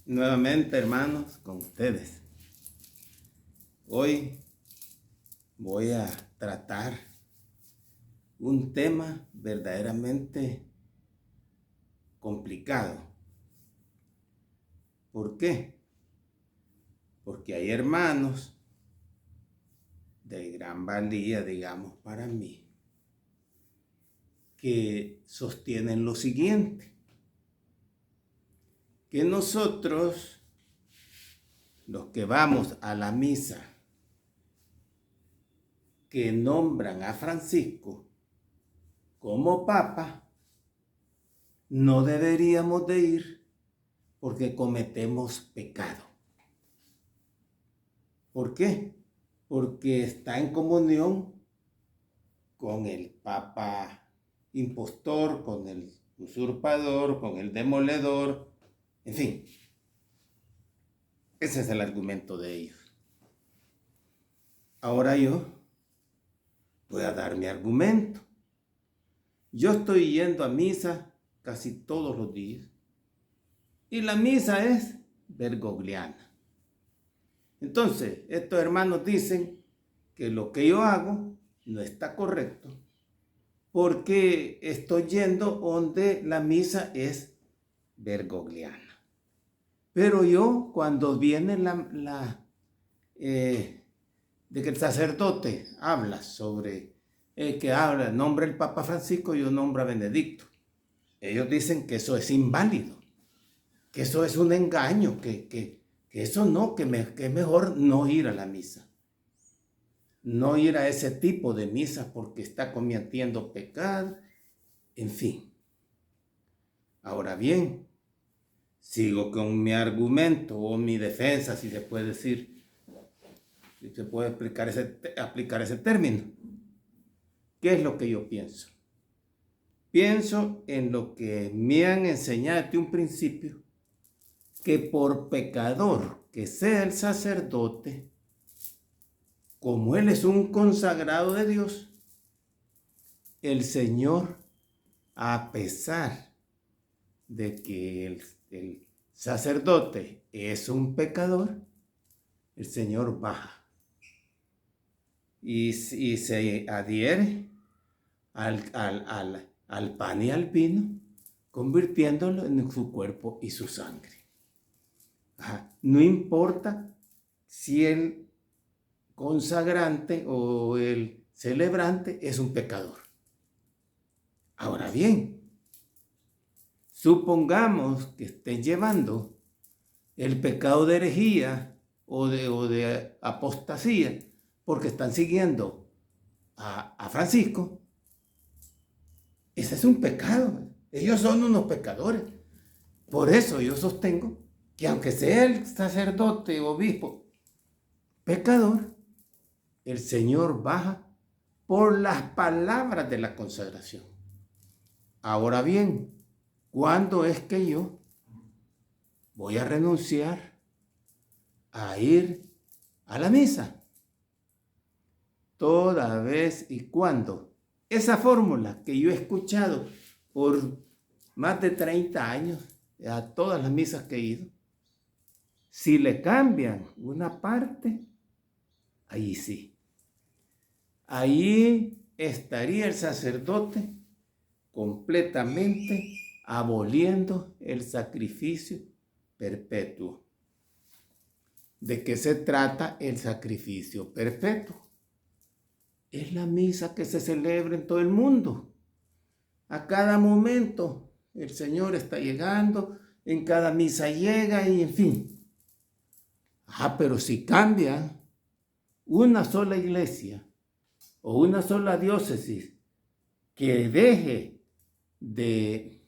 Nuevamente, hermanos, con ustedes. Hoy voy a tratar un tema verdaderamente complicado. ¿Por qué? Porque hay hermanos de gran valía, digamos, para mí, que sostienen lo siguiente: que nosotros, los que vamos a la misa, que nombran a Francisco como papa, no deberíamos de ir porque cometemos pecado. ¿Por qué? Porque está en comunión con el papa impostor, con el usurpador, con el demoledor, en fin. Ese es el argumento de ellos. Ahora yo voy a dar mi argumento. Yo estoy yendo a misa casi todos los días y la misa es bergogliana. Entonces, estos hermanos dicen que lo que yo hago no está correcto porque estoy yendo donde la misa es bergogliana. Pero yo, cuando viene de que el sacerdote habla sobre nombra el Papa Francisco, yo nombro a Benedicto. Ellos dicen que eso es inválido, que eso es un engaño, que eso no, que es mejor no ir a la misa. No ir a ese tipo de misa porque está cometiendo pecado, en fin. Ahora bien, sigo con mi argumento o mi defensa, si se puede decir, si se puede aplicar ese término. ¿Qué es lo que yo pienso? Pienso en lo que me han enseñado desde un principio, que por pecador que sea el sacerdote, como él es un consagrado de Dios, el Señor, a pesar de que el sacerdote es un pecador, el Señor baja y se adhiere al pan y al vino, convirtiéndolo en su cuerpo y su sangre. No importa si el consagrante o el celebrante es un pecador. Ahora bien, supongamos que estén llevando el pecado de herejía o de apostasía porque están siguiendo a Francisco. Ese es un pecado. Ellos son unos pecadores. Por eso yo sostengo que aunque sea el sacerdote o obispo pecador, el Señor baja por las palabras de la consagración. Ahora bien, ¿cuándo es que yo voy a renunciar a ir a la misa? Toda vez y cuando esa fórmula que yo he escuchado por más de 30 años, a todas las misas que he ido, si le cambian una parte, ahí sí. Ahí estaría el sacerdote completamente aboliendo el sacrificio perpetuo. ¿De qué se trata el sacrificio perpetuo? Es la misa que se celebra en todo el mundo. A cada momento el Señor está llegando, en cada misa llega y en fin. Pero si cambia una sola iglesia o una sola diócesis que deje de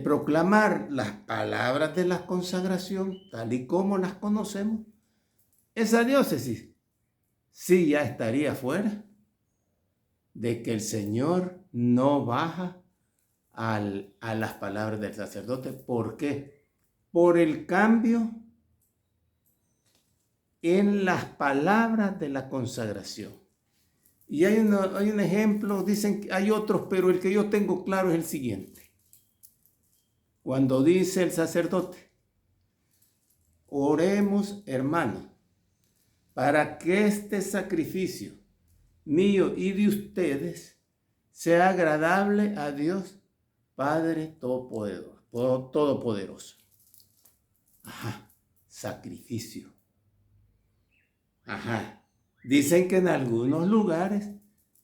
proclamar las palabras de la consagración tal y como las conocemos, esa diócesis sí ya estaría fuera de que el Señor no baja a las palabras del sacerdote. ¿Por qué? Por el cambio en las palabras de la consagración. Y hay un ejemplo, dicen que hay otros, pero el que yo tengo claro es el siguiente. Cuando dice el sacerdote, oremos, hermanos, para que este sacrificio mío y de ustedes sea agradable a Dios Padre Todopoderoso. Ajá, sacrificio. Ajá. Dicen que en algunos lugares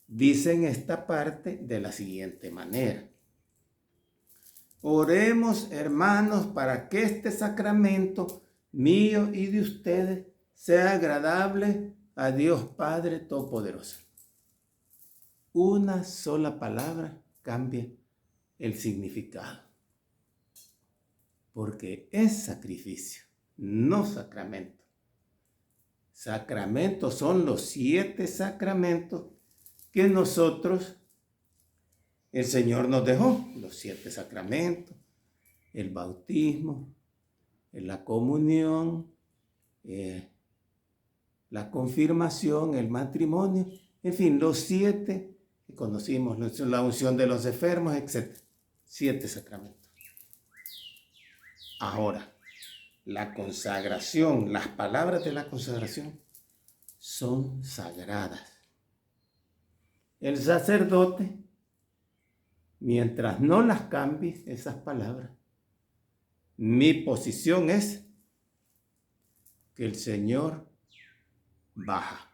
dicen esta parte de la siguiente manera. Oremos, hermanos, para que este sacramento mío y de ustedes sea agradable a Dios Padre Todopoderoso. Una sola palabra cambia el significado. Porque es sacrificio, no sacramento. Sacramentos son los 7 sacramentos que nosotros, el Señor nos dejó. Los 7 sacramentos, el bautismo, la comunión, la confirmación, el matrimonio, en fin, los 7 que conocimos, la unción de los enfermos, etc. 7 sacramentos. Ahora, la consagración, las palabras de la consagración son sagradas. El sacerdote, mientras no las cambie esas palabras, mi posición es que el Señor baja.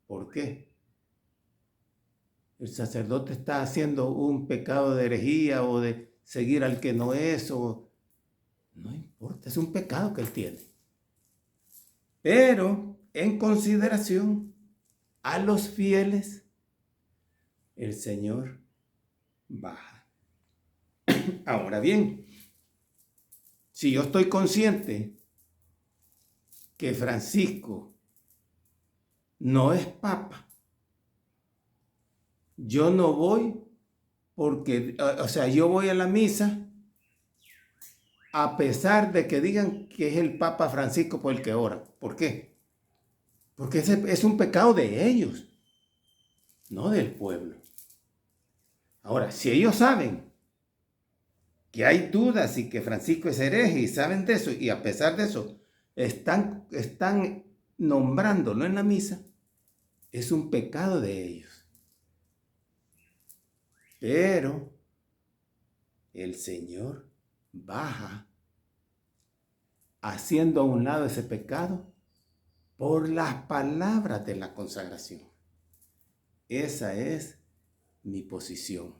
¿Por qué? El sacerdote está haciendo un pecado de herejía o de seguir al que no es, o no importa, es un pecado que él tiene. Pero en consideración a los fieles, el Señor baja. Ahora bien, si yo estoy consciente que Francisco no es papa, yo no voy porque, yo voy a la misa a pesar de que digan que es el Papa Francisco por el que oran. ¿Por qué? Porque es un pecado de ellos, no del pueblo. Ahora, si ellos saben que hay dudas y que Francisco es hereje y saben de eso, y a pesar de eso están nombrándolo en la misa, es un pecado de ellos. Pero el Señor baja haciendo a un lado ese pecado por las palabras de la consagración. Esa es mi posición.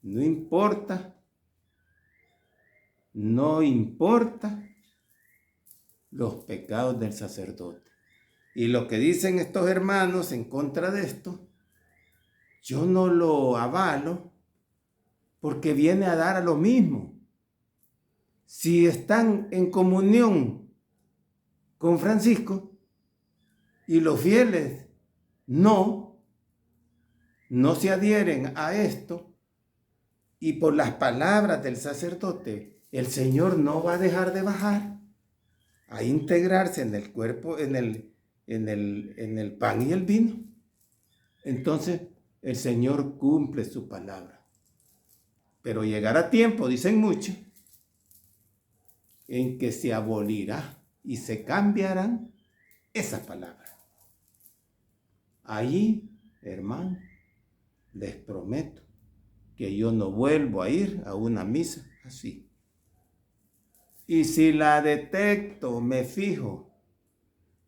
No importa los pecados del sacerdote. Y lo que dicen estos hermanos en contra de esto, yo no lo avalo porque viene a dar a lo mismo. Si están en comunión con Francisco y los fieles no se adhieren a esto, y por las palabras del sacerdote, el Señor no va a dejar de bajar a integrarse en el cuerpo, en el pan y el vino. Entonces, el Señor cumple su palabra. Pero llegará tiempo, dicen muchos, en que se abolirá y se cambiarán esas palabras. Allí, hermano, les prometo que yo no vuelvo a ir a una misa así. Y si la detecto, me fijo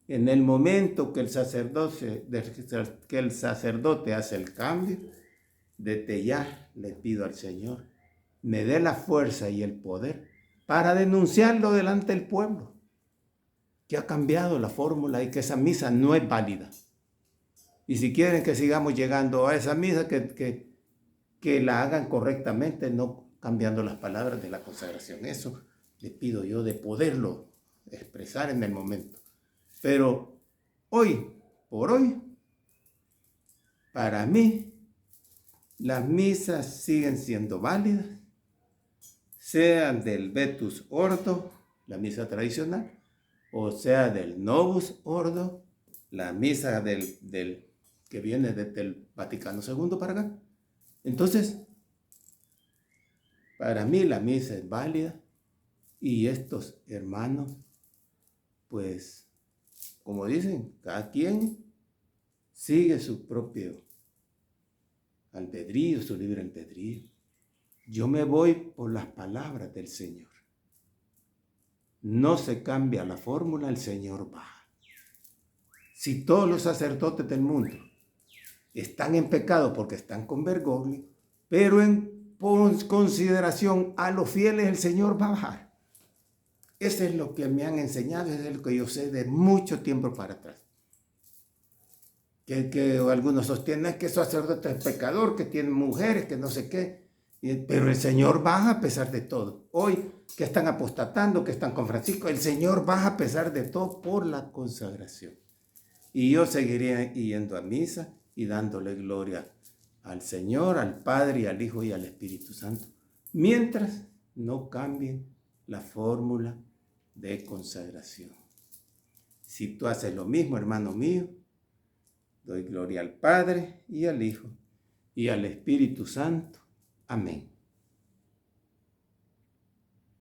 en el momento que el sacerdote hace el cambio, desde ya le pido al Señor me dé la fuerza y el poder para denunciarlo delante del pueblo, que ha cambiado la fórmula y que esa misa no es válida. Y si quieren que sigamos llegando a esa misa, que la hagan correctamente, no cambiando las palabras de la consagración. Eso le pido yo de poderlo expresar en el momento. Pero por hoy, para mí, las misas siguen siendo válidas, sean del Vetus Ordo, la misa tradicional, o sea del Novus Ordo, la misa del que viene desde el Vaticano II para acá. Entonces, para mí la misa es válida Y estos hermanos, pues, como dicen, cada quien sigue su propio albedrío, su libre albedrío. Yo me voy por las palabras del Señor. No se cambia la fórmula, el Señor baja. Si todos los sacerdotes del mundo están en pecado porque están con Bergoglio, pero en consideración a los fieles el Señor va a bajar. Eso es lo que me han enseñado, es lo que yo sé de mucho tiempo para atrás. Que algunos sostienen que el sacerdote es pecador, que tiene mujeres, que no sé qué. Pero el Señor baja a pesar de todo. Hoy que están apostatando, que están con Francisco, el Señor baja a pesar de todo por la consagración. Y yo seguiré yendo a misa y dándole gloria al Señor, al Padre, y al Hijo y al Espíritu Santo, mientras no cambien la fórmula de consagración. Si tú haces lo mismo, hermano mío, doy gloria al Padre y al Hijo y al Espíritu Santo. Amén.